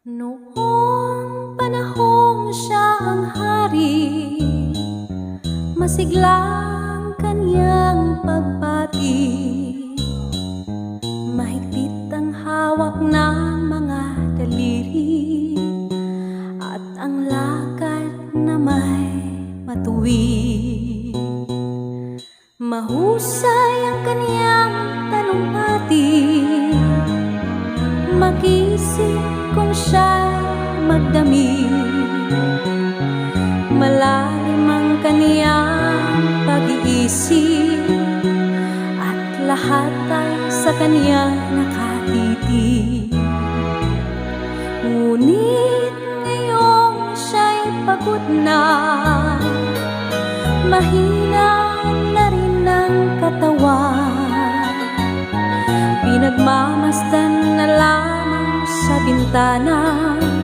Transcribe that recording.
Noong panahong siya ang hari, masiglang kanyang pagpati. Mahigpit ang hawak ng mga daliri, at ang lakad na may matuwid. Mahusay ang kanyang talumpati, makisig kung siya'y magdamit. Malalim ang kaniyang pag-iisip, at lahat ay sa kanya nakatitig. Ngunit ngayong siya'y pagod na, mahina na rin ang katawan, pinagmamasdan na lamang sa bintana